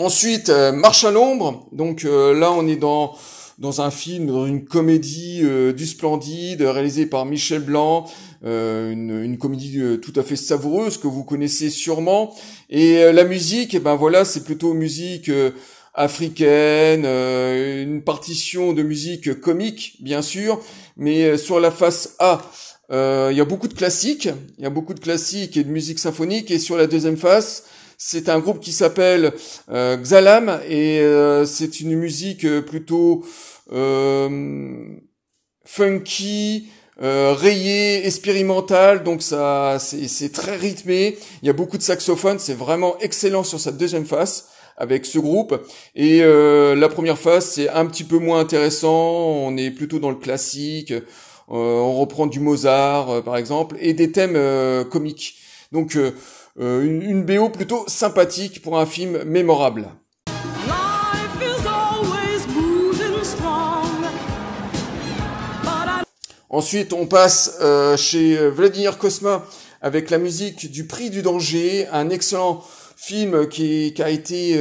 Ensuite, Marche à l'ombre. Donc là, on est dans un film, dans une comédie du Splendide, réalisée par Michel Blanc, une comédie tout à fait savoureuse que vous connaissez sûrement. Et la musique, eh ben voilà, c'est plutôt musique africaine, une partition de musique comique, bien sûr, mais sur la face A, il y a beaucoup de classiques, et de musique symphonique, et sur la deuxième face, c'est un groupe qui s'appelle Xalam, et c'est une musique plutôt funky, rayée, expérimentale, donc ça, c'est très rythmé. Il y a beaucoup de saxophones, c'est vraiment excellent sur sa deuxième face avec ce groupe. Et la première face, c'est un petit peu moins intéressant. On est plutôt dans le classique. On reprend du Mozart, par exemple, et des thèmes comiques. Donc une BO plutôt sympathique pour un film mémorable. Ensuite, on passe chez Vladimir Cosma avec la musique du Prix du danger, un excellent film qui a été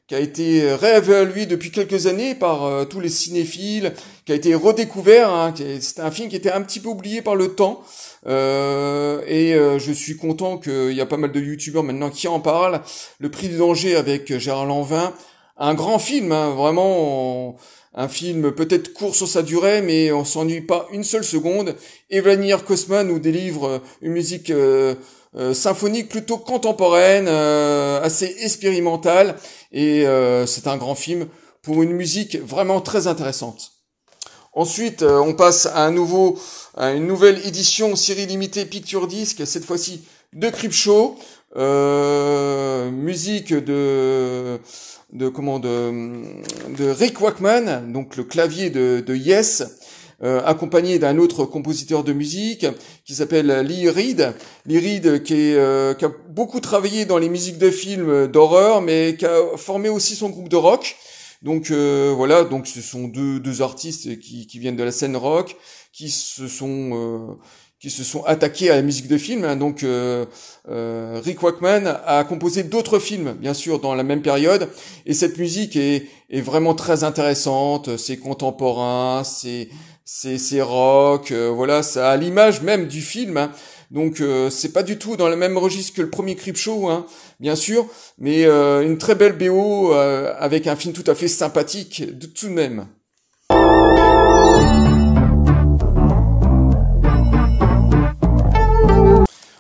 réévalué depuis quelques années par tous les cinéphiles, qui a été redécouvert. Hein, c'est un film qui était un petit peu oublié par le temps. Je suis content qu'il y a pas mal de youtubeurs maintenant qui en parlent. Le Prix du danger avec Gérard Lanvin, un grand film, hein, vraiment un film peut-être court sur sa durée, mais on s'ennuie pas une seule seconde. Et Vladimir Cosma nous délivre une musique symphonique plutôt contemporaine, assez expérimentale, et c'est un grand film pour une musique vraiment très intéressante. Ensuite, on passe à une nouvelle édition série limitée Picture Disc, cette fois-ci de Creepshow, musique de Rick Wakeman, donc le clavier de Yes, accompagné d'un autre compositeur de musique qui s'appelle Lee Reed. Lee Reed qui a beaucoup travaillé dans les musiques de films d'horreur, mais qui a formé aussi son groupe de rock. Donc voilà, donc ce sont deux artistes qui viennent de la scène rock, qui se sont attaqués à la musique de film. Hein. Donc Rick Wakeman a composé d'autres films, bien sûr, dans la même période. Et cette musique est vraiment très intéressante. C'est contemporain, c'est rock. Voilà, ça a l'image même du film. Hein. Donc c'est pas du tout dans le même registre que le premier Creepshow, hein, bien sûr, mais une très belle BO avec un film tout à fait sympathique tout de même.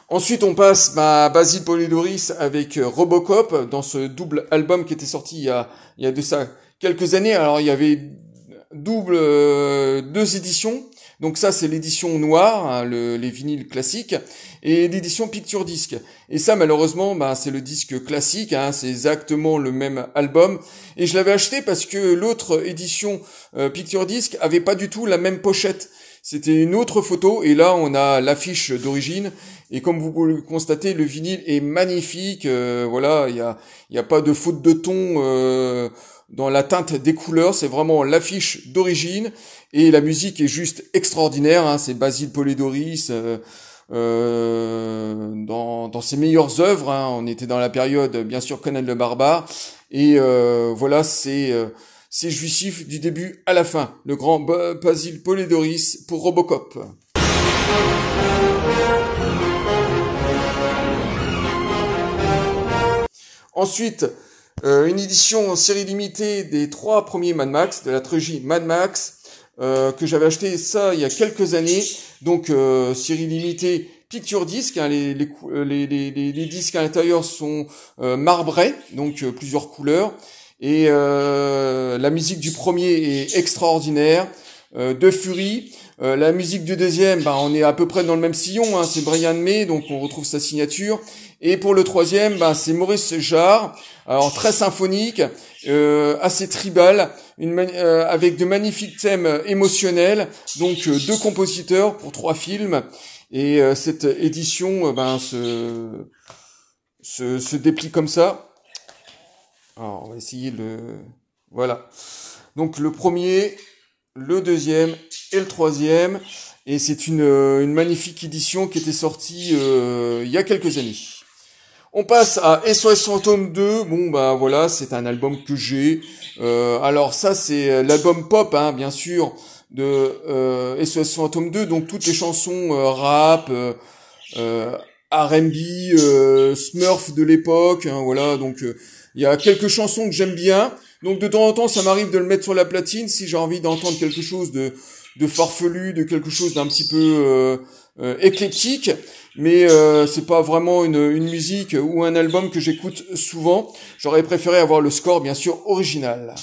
Ensuite, on passe à Basil Polidoris avec Robocop dans ce double album qui était sorti il y a de ça quelques années. Alors il y avait deux éditions. Donc ça, c'est l'édition noire, hein, les vinyles classiques, et l'édition Picture Disc. Et ça, malheureusement, c'est le disque classique, hein, c'est exactement le même album. Et je l'avais acheté parce que l'autre édition Picture Disc avait pas du tout la même pochette. C'était une autre photo, et là, on a l'affiche d'origine. Et comme vous pouvez le constater, le vinyle est magnifique. Voilà, il y a pas de faute de ton dans la teinte des couleurs, c'est vraiment l'affiche d'origine, et la musique est juste extraordinaire, hein, c'est Basil Polidoris dans ses meilleures œuvres, hein, on était dans la période, bien sûr, Conan le Barbare, et voilà, c'est jouissif du début à la fin, le grand Basil Polidoris pour Robocop. Ensuite, une édition en série limitée des 3 premiers Mad Max, de la trilogie Mad Max, que j'avais acheté ça il y a quelques années. Donc série limitée Picture Disc, hein, les disques à l'intérieur sont marbrés, donc plusieurs couleurs. Et la musique du premier est extraordinaire. De Fury, la musique du deuxième, on est à peu près dans le même sillon, hein, c'est Brian May, donc on retrouve sa signature. Et pour le troisième, c'est Maurice Jarre, alors très symphonique, assez tribal, avec de magnifiques thèmes émotionnels, donc 2 compositeurs pour 3 films. Et cette édition se déplie comme ça. Alors on va essayer voilà. Donc le premier, le deuxième et le troisième, et c'est une magnifique édition qui était sortie il y a quelques années. On passe à SOS Fantôme 2. Bon bah voilà, c'est un album que j'ai. Alors ça c'est l'album pop, hein, bien sûr, de SOS Fantôme 2. Donc toutes les chansons rap, R&B, Smurf de l'époque. Hein, voilà, donc il y a quelques chansons que j'aime bien. Donc de temps en temps, ça m'arrive de le mettre sur la platine si j'ai envie d'entendre quelque chose de farfelu, de quelque chose d'un petit peu éclectique, mais c'est pas vraiment une musique ou un album que j'écoute souvent. J'aurais préféré avoir le score bien sûr original.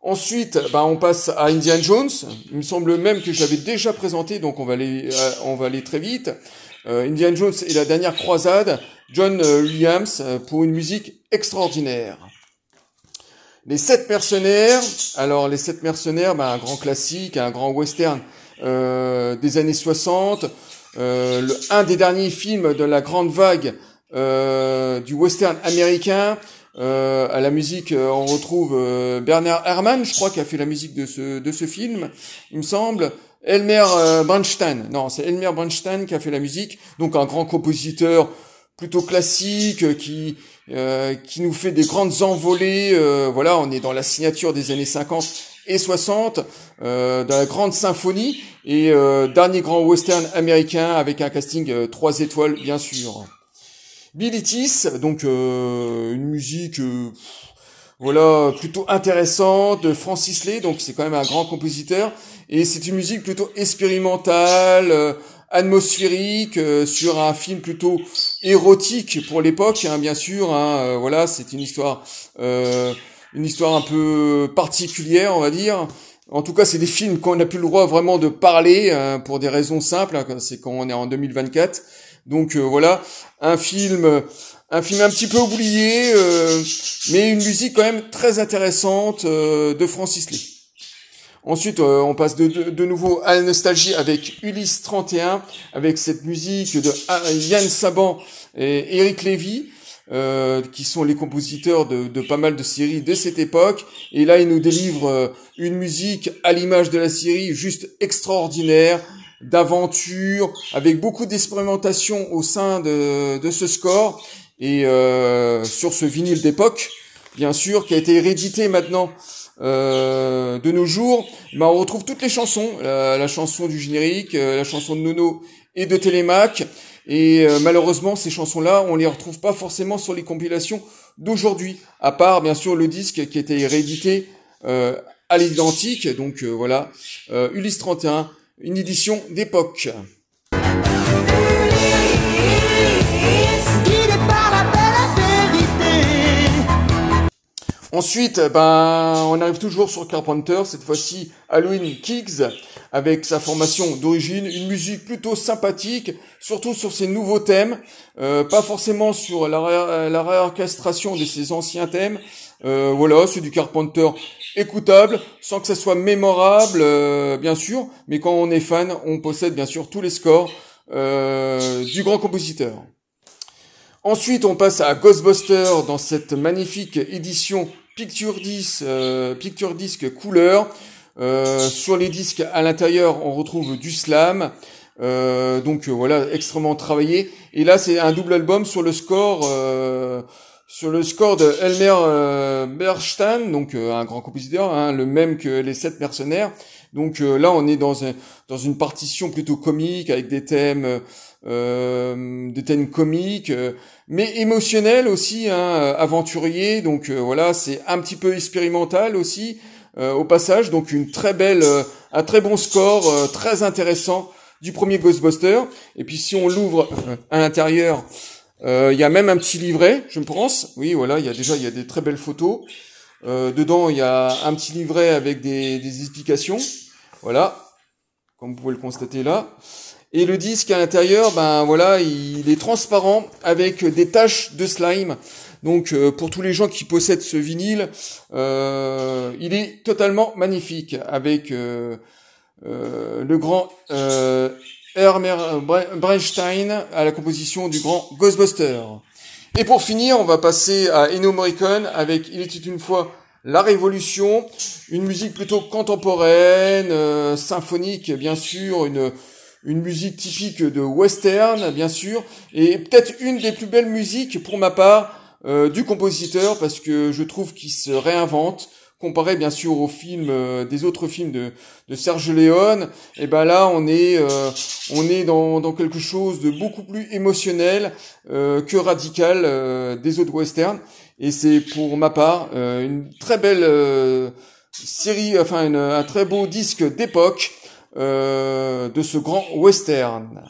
Ensuite, on passe à Indiana Jones. Il me semble même que je l'avais déjà présenté, donc on va aller très vite. Indiana Jones et la dernière croisade, John Williams, pour une musique extraordinaire. Les 7 mercenaires. Alors les 7 mercenaires, un grand classique, un grand western des années 60. Un des derniers films de la grande vague du western américain. À la musique, on retrouve Bernard Herrmann, je crois, qui a fait la musique de ce film, il me semble. Elmer Bernstein, non, c'est Elmer Bernstein qui a fait la musique, donc un grand compositeur plutôt classique qui nous fait des grandes envolées. Voilà, on est dans la signature des années 50 et 60, dans la grande symphonie et dernier grand western américain avec un casting 3 étoiles bien sûr. Bill Ettis, donc une musique voilà plutôt intéressante de Francis Lay, donc c'est quand même un grand compositeur et c'est une musique plutôt expérimentale, atmosphérique sur un film plutôt érotique pour l'époque, hein, bien sûr. Hein, voilà, c'est une histoire un peu particulière, on va dire. En tout cas, c'est des films qu'on n'a plus le droit vraiment de parler pour des raisons simples. Hein, c'est quand on est en 2024. Donc voilà, un film un petit peu oublié, mais une musique quand même très intéressante de Francis Lay. Ensuite, on passe de nouveau à la nostalgie avec Ulysse 31, avec cette musique de Yann Saban et Eric Lévy, qui sont les compositeurs de pas mal de séries de cette époque. Et là, ils nous délivrent une musique à l'image de la série, juste extraordinaire, d'aventure, avec beaucoup d'expérimentation au sein de ce score. Et sur ce vinyle d'époque, bien sûr, qui a été réédité maintenant de nos jours, on retrouve toutes les chansons, la chanson du générique, la chanson de Nono et de Télémac. Et malheureusement, ces chansons-là, on les retrouve pas forcément sur les compilations d'aujourd'hui, à part bien sûr le disque qui a été réédité à l'identique. Donc voilà, Ulysse 31, une édition d'époque. Ensuite, on arrive toujours sur Carpenter, cette fois-ci Halloween Kicks, avec sa formation d'origine, une musique plutôt sympathique, surtout sur ses nouveaux thèmes, pas forcément sur la réorchestration de ses anciens thèmes. Voilà, c'est du Carpenter écoutable, sans que ça soit mémorable, bien sûr, mais quand on est fan, on possède bien sûr tous les scores du grand compositeur. Ensuite, on passe à Ghostbusters dans cette magnifique édition Picture Disc couleur. Sur les disques à l'intérieur, on retrouve du slam. Donc voilà, extrêmement travaillé. Et là, c'est un double album sur le score de Elmer Bernstein, donc un grand compositeur, hein, le même que les 7 mercenaires. Donc là, on est dans une partition plutôt comique avec des thèmes comiques, mais émotionnels aussi, hein, aventuriers. Donc voilà, c'est un petit peu expérimental aussi au passage. Donc un très bon score, très intéressant du premier Ghostbuster. Et puis si on l'ouvre à l'intérieur, il y a même un petit livret, je pense. Oui, voilà, il y a des très belles photos. Dedans, il y a un petit livret avec des explications. Voilà, comme vous pouvez le constater là. Et le disque à l'intérieur, voilà, il est transparent avec des taches de slime. Donc pour tous les gens qui possèdent ce vinyle, il est totalement magnifique avec le grand Elmer Bernstein à la composition du grand Ghostbuster. Et pour finir, on va passer à Ennio Morricone avec Il était une fois La Révolution, une musique plutôt contemporaine, symphonique bien sûr, une musique typique de western bien sûr, et peut-être une des plus belles musiques pour ma part du compositeur, parce que je trouve qu'il se réinvente comparé bien sûr aux films des autres films de Serge Leone. Et ben là on est dans quelque chose de beaucoup plus émotionnel que radical des autres westerns, et c'est pour ma part une très belle série, enfin un très beau disque d'époque de ce grand western.